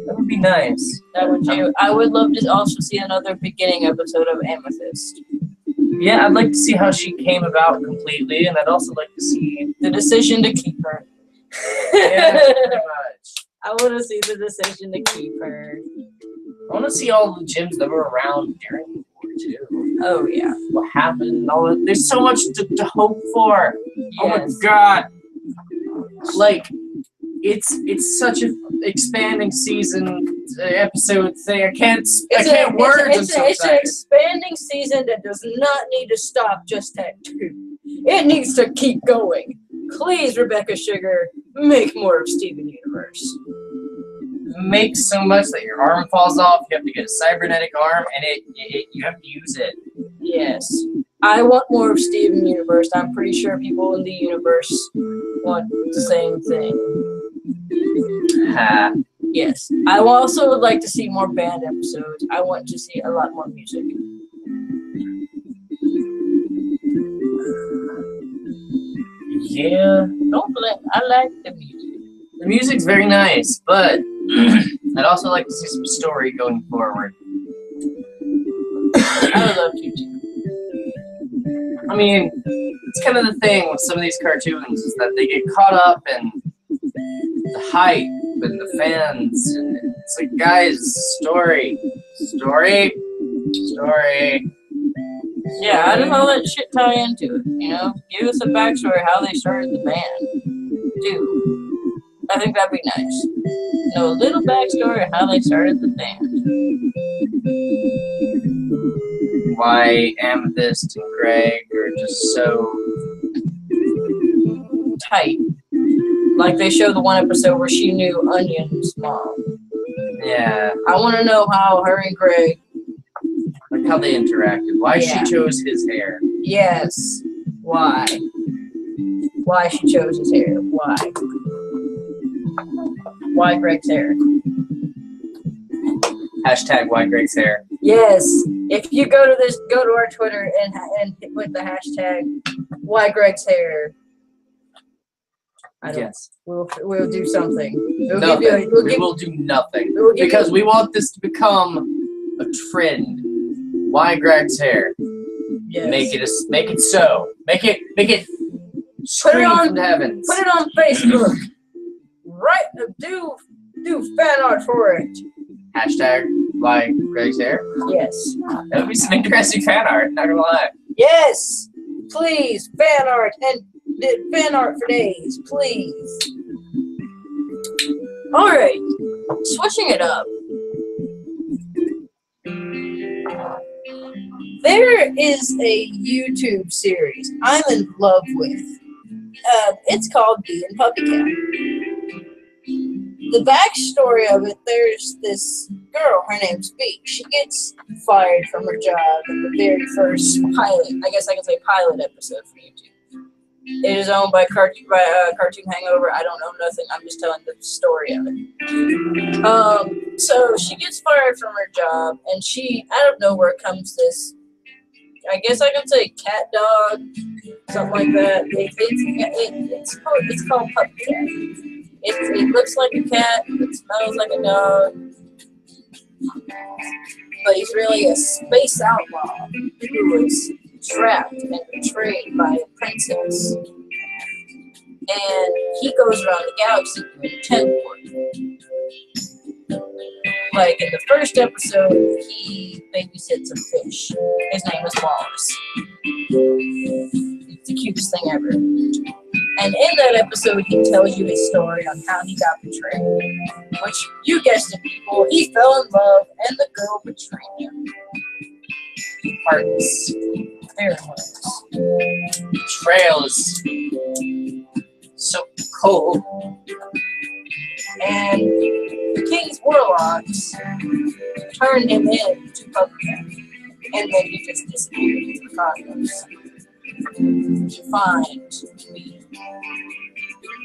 Speaker 2: That would be nice.
Speaker 1: That would do. I would love to also see another beginning episode of Amethyst.
Speaker 2: Yeah, I'd like to see how she came about completely, and I'd also like to see
Speaker 1: the decision to keep her.
Speaker 2: Yeah, pretty much.
Speaker 1: I want to see the decision to keep her.
Speaker 2: I want to see all the gems that were around during the war, too.
Speaker 1: Oh, yeah.
Speaker 2: What happened and all that. There's so much to hope for.
Speaker 1: Yes.
Speaker 2: Oh, my God. Like, it's such an expanding season episode thing. I can't words.
Speaker 1: It's an expanding season that does not need to stop just at 2. It needs to keep going. Please, Rebecca Sugar, make more of Steven Universe.
Speaker 2: Make so much that your arm falls off. You have to get a cybernetic arm, and you have to use it.
Speaker 1: Yes. I want more of Steven Universe. I'm pretty sure people in the universe want the same thing.
Speaker 2: Ha.
Speaker 1: Yes. I also would like to see more band episodes. I want to see a lot more music.
Speaker 2: Yeah.
Speaker 1: I like the music.
Speaker 2: The music's very nice, but I'd also like to see some story going forward.
Speaker 1: I would love to too.
Speaker 2: I mean, it's kind of the thing with some of these cartoons is that they get caught up in the hype and the fans, and it's like, guys, story.
Speaker 1: Yeah, how does all that shit tie into it? You know, give us a backstory how they started the band. Dude, I think that'd be nice. Know a little backstory of how they started the band.
Speaker 2: Why Amethyst and Greg are just so
Speaker 1: tight. Like they show the one episode where she knew Onion's mom.
Speaker 2: Yeah.
Speaker 1: I want to know how her and Greg,
Speaker 2: like how they interacted. Why she chose his hair.
Speaker 1: Yes. Why? Why she chose his hair. Why? Why Greg's hair?
Speaker 2: Hashtag why Greg's hair.
Speaker 1: Yes. If you go to our Twitter and put the hashtag why Greg's hair. We'll do something.
Speaker 2: We will do nothing. Because we want this to become a trend. Why Greg's hair?
Speaker 1: Yes.
Speaker 2: Make it so. Make it scream from the heavens.
Speaker 1: Put it on Facebook. Right, do fan art for it.
Speaker 2: Hashtag why Greg's hair?
Speaker 1: Yes.
Speaker 2: That would be some interesting fan art, not gonna lie.
Speaker 1: Yes! Please, fan art and fan art for days, please. Alright, switching it up. There is a YouTube series I'm in love with. It's called Bee and Puppycat. The backstory of it, there's this girl, her name's Bee. She gets fired from her job in the very first pilot, I guess I can say pilot episode for YouTube. It is owned by Cartoon Hangover. I don't know nothing. I'm just telling the story of it. So she gets fired from her job, and she, out of nowhere, comes this, I guess I can say cat dog, something like that. It's called Puppycat. It looks like a cat. It smells like a dog. But he's really a space outlaw who is trapped and betrayed by a princess. And he goes around the galaxy doing teleporting. Like in the first episode, he babysits a fish. His name is Wallace. It's the cutest thing ever. And in that episode, he tells you his story on how he got betrayed. Which, you guessed it, people, he fell in love and the girl betrayed him. Hearts. Their hearts.
Speaker 2: Betrayal is so cold.
Speaker 1: And the king's warlocks turned him into Puppy Cat. And then he just disappeared into the cosmos to find me.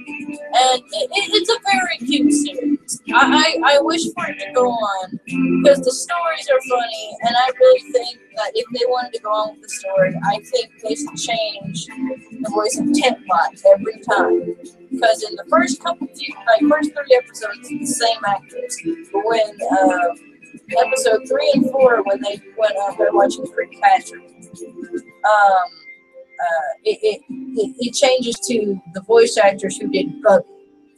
Speaker 1: And it's a very cute series. I wish for it to go on because the stories are funny, and I really think that if they wanted to go on with the story, I think they should change the voice of Tentbot every time. Because in the first first 3 episodes, it's the same actress. But when episode 3 and 4, when they're watching Cleopatra, it changes to the voice actors who did Buggy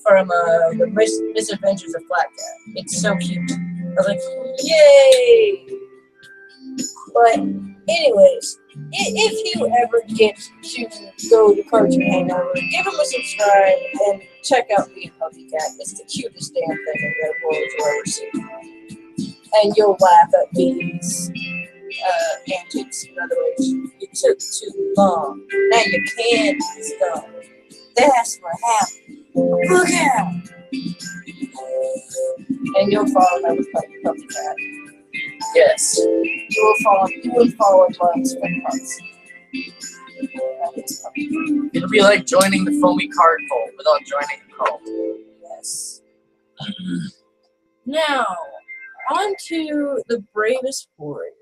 Speaker 1: from the Misadventures of Flat Cat. It's so cute. I was like, yay! But anyways, if you ever get to go to Cartoon Hangover, give them a subscribe and check out Me and Puppy Cat. It's the cutest damn thing in the world you'll ever see. And you'll laugh at these antics. In other words, it took too long. Now your candy's gone. That's what happened. Look out! And you'll fall in love with Puppy Cat.
Speaker 2: Yes.
Speaker 1: You will fall in love with Pups.
Speaker 2: It'll be like joining the foamy card cult without joining the cult.
Speaker 1: Yes. Now, on to the Bravest Warriors.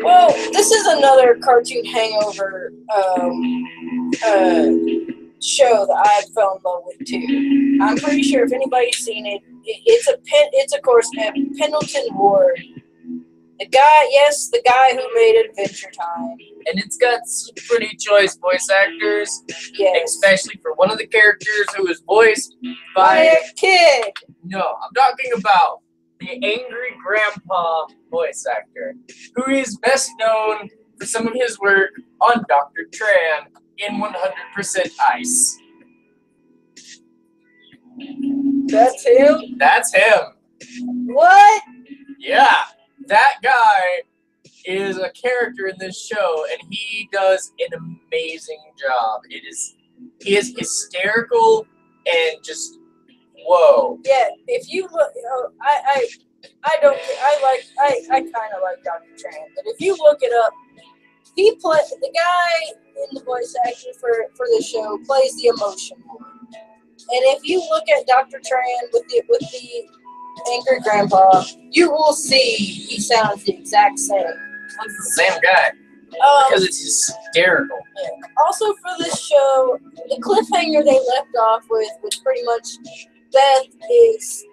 Speaker 1: Well, this is another Cartoon Hangover show that I fell in love with too. I'm pretty sure if anybody's seen it, it's of course Pendleton Ward. The guy who made Adventure Time.
Speaker 2: And it's got some pretty choice voice actors,
Speaker 1: yes.
Speaker 2: Especially for one of the characters who is voiced
Speaker 1: by a kid.
Speaker 2: No, I'm talking about the angry grandpa voice actor, who is best known for some of his work on Dr. Tran in 100% Ice.
Speaker 1: That's him?
Speaker 2: That's him.
Speaker 1: What?
Speaker 2: Yeah, that guy is a character in this show, and he does an amazing job. He is hysterical and just whoa.
Speaker 1: Yeah, if you look, I kind of like Dr. Tran, but if you look it up, the guy in the voice actor for the show plays the emotion more. And if you look at Dr. Tran with the angry grandpa, you will see he sounds the exact same.
Speaker 2: It's the same guy. Because it's hysterical. Yeah.
Speaker 1: Also for this show, the cliffhanger they left off with was pretty much Beth is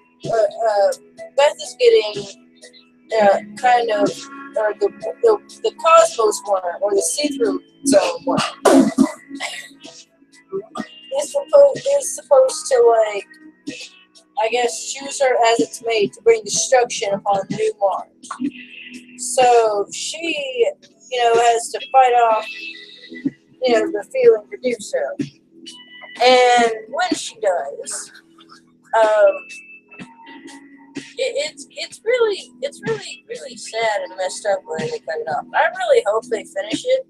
Speaker 1: getting kind of the cosmos one or the see-through zone one. is supposed to, like, I guess, choose her as its mate to bring destruction upon New Mars. So she, has to fight off, the feeling to do so. And when she does, it's really sad and messed up when they cut it off. I really hope they finish it.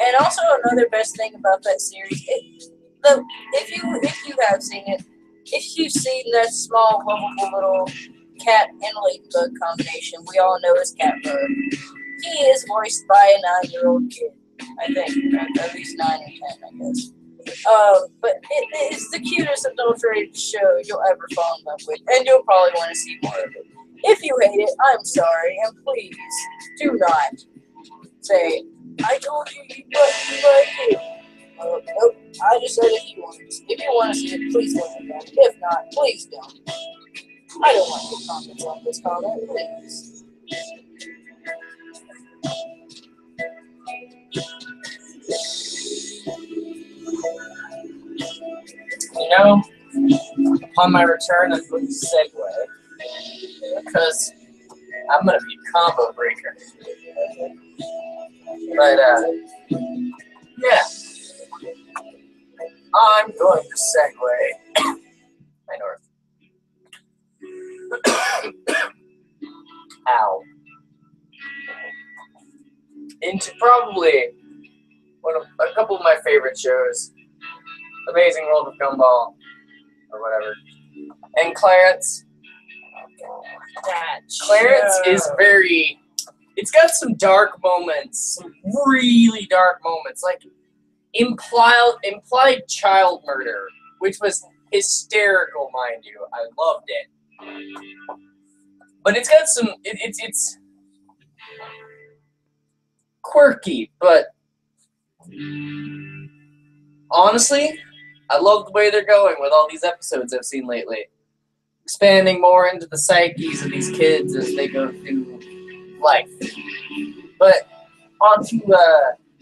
Speaker 1: And also another best thing about that series, if you have seen it, if you've seen that small, lovable little cat and ladybug combination we all know as Catbug, he is voiced by a 9-year-old kid, I think, at least 9 or 10, I guess. But it's the cutest adulterated show you'll ever fall in love with, and you'll probably want to see more of it. If you hate it, I'm sorry, and please do not say, I told you you like it. Nope, I just said if you want to see it, please let me know. If not, please don't. I don't want your comments on this comment, please.
Speaker 2: Upon my return, I'm going to segue, because I'm going to be a combo breaker. But, yeah. I'm going to segue. Hi, North. Ow. Into probably a couple of my favorite shows, Amazing World of Gumball, or whatever. And Clarence. Clarence is very... It's got some dark moments, some really dark moments, like implied child murder, which was hysterical, mind you. I loved it. But it's got some... It's quirky, but honestly, I love the way they're going with all these episodes I've seen lately. Expanding more into the psyches of these kids as they go through life. But onto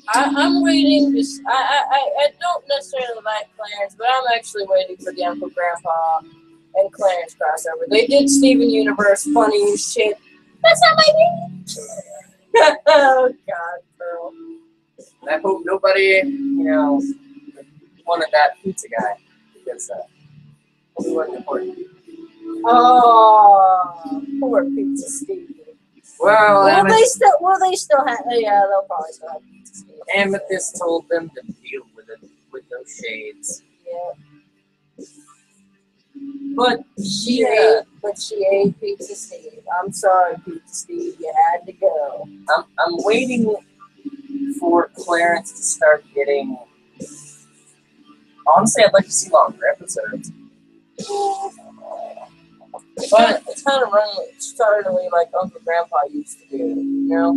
Speaker 1: I'm waiting. I don't necessarily like Clarence, but I'm actually waiting for the Uncle Grandpa and Clarence crossover. They did Steven Universe, funny as shit. That's not my name. Oh God, Pearl.
Speaker 2: I hope nobody, wanted that pizza guy because he wasn't important.
Speaker 1: Oh, poor Pizza Steve.
Speaker 2: Well,
Speaker 1: Will they still have? Yeah, they'll probably still have Pizza Steve.
Speaker 2: Amethyst told them to deal with it with those shades.
Speaker 1: Yeah.
Speaker 2: But
Speaker 1: She ate Pizza Steve. I'm sorry, Pizza Steve. You had to go.
Speaker 2: I'm waiting for Clarence to start getting. Honestly, I'd like to see longer episodes.
Speaker 1: But it's kind of running startling like Uncle Grandpa used to do, you know?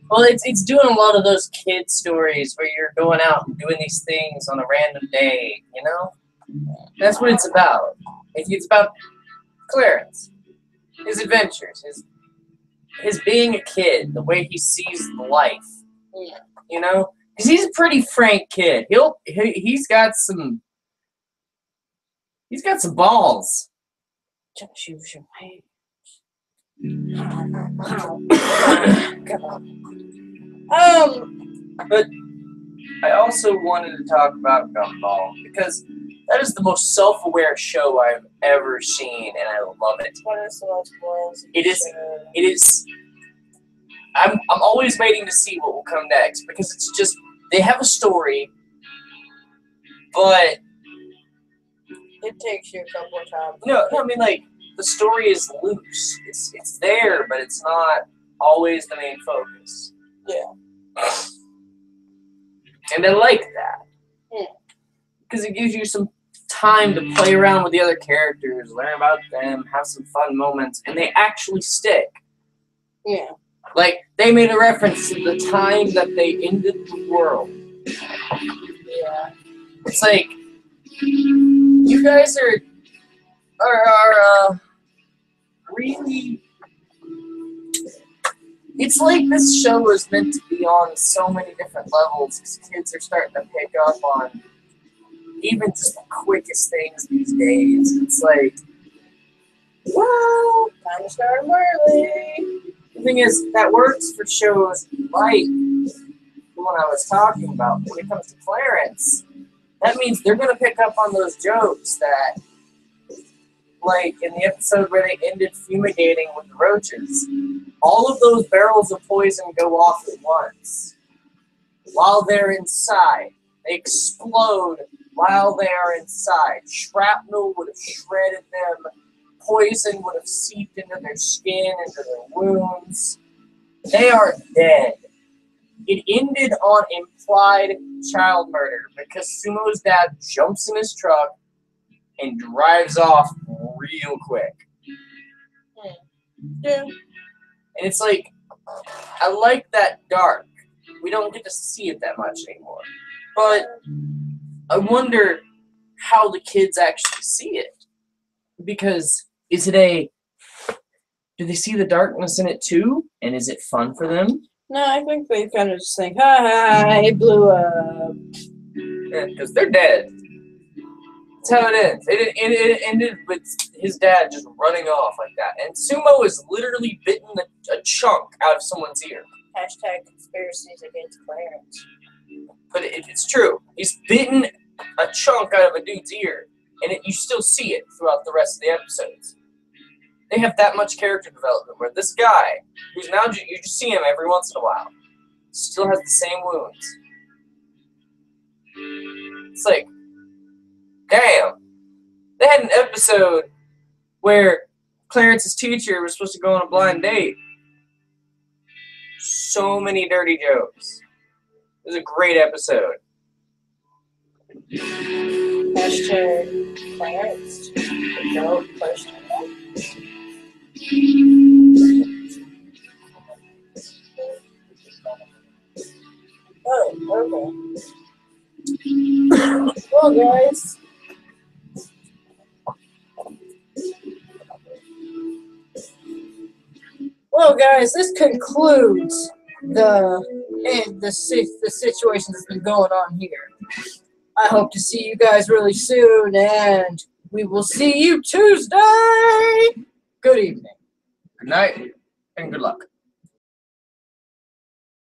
Speaker 2: Well, it's doing a lot of those kid stories where you're going out and doing these things on a random day, you know? That's what it's about. It's about Clarence, his adventures, his being a kid, the way he sees life, you know? Because he's a pretty frank kid. He's got some balls.
Speaker 1: Just use your hands.
Speaker 2: But I also wanted to talk about Gumball because that is the most self-aware show I've ever seen, and I love it.
Speaker 1: What is the most boring?
Speaker 2: It is. I'm always waiting to see what will come next because it's just they have a story, but
Speaker 1: it takes you a couple of times.
Speaker 2: No, I mean like the story is loose. It's there, but it's not always the main focus.
Speaker 1: Yeah.
Speaker 2: And I like that because it gives you some time to play around with the other characters, learn about them, have some fun moments, and they actually stick.
Speaker 1: Yeah.
Speaker 2: Like, they made a reference to the time that they ended the world.
Speaker 1: Yeah.
Speaker 2: It's like, you guys are really... It's like this show is meant to be on so many different levels because kids are starting to pick up on even just the quickest things these days. It's like, well,
Speaker 1: time to start them early.
Speaker 2: The thing is, that works for shows like the one I was talking about. When it comes to Clarence, that means they're going to pick up on those jokes that, like in the episode where they ended fumigating with the roaches, all of those barrels of poison go off at once. While they're inside. They explode while they are inside. Shrapnel would have shredded them. Poison would have seeped into their skin, into their wounds. They are dead. It ended on implied child murder because Sumo's dad jumps in his truck and drives off real quick.
Speaker 1: Yeah.
Speaker 2: And it's like, I like that dark. We don't get to see it that much anymore. But I wonder how the kids actually see it. Because do they see the darkness in it too? And is it fun for them?
Speaker 1: No, I think they kind of just think, ha, it blew up.
Speaker 2: Yeah, because they're dead. That's how it ends. It ended with his dad just running off like that. And Sumo is literally bitten a chunk out of someone's ear.
Speaker 1: Hashtag conspiracies against Clarence.
Speaker 2: But it's true. He's bitten a chunk out of a dude's ear. And you still see it throughout the rest of the episodes. they have that much character development where this guy, who's now, you just see him every once in a while, still has the same wounds. It's like, damn. They had an episode where Clarence's teacher was supposed to go on a blind date. So many dirty jokes. It was a great episode.
Speaker 1: Hashtag Clarence. No question. Oh, okay. Well, guys. Well, guys, this concludes the situation that's been going on here. I hope to see you guys really soon, and we will see you Tuesday. Good evening.
Speaker 2: Good night, and good luck.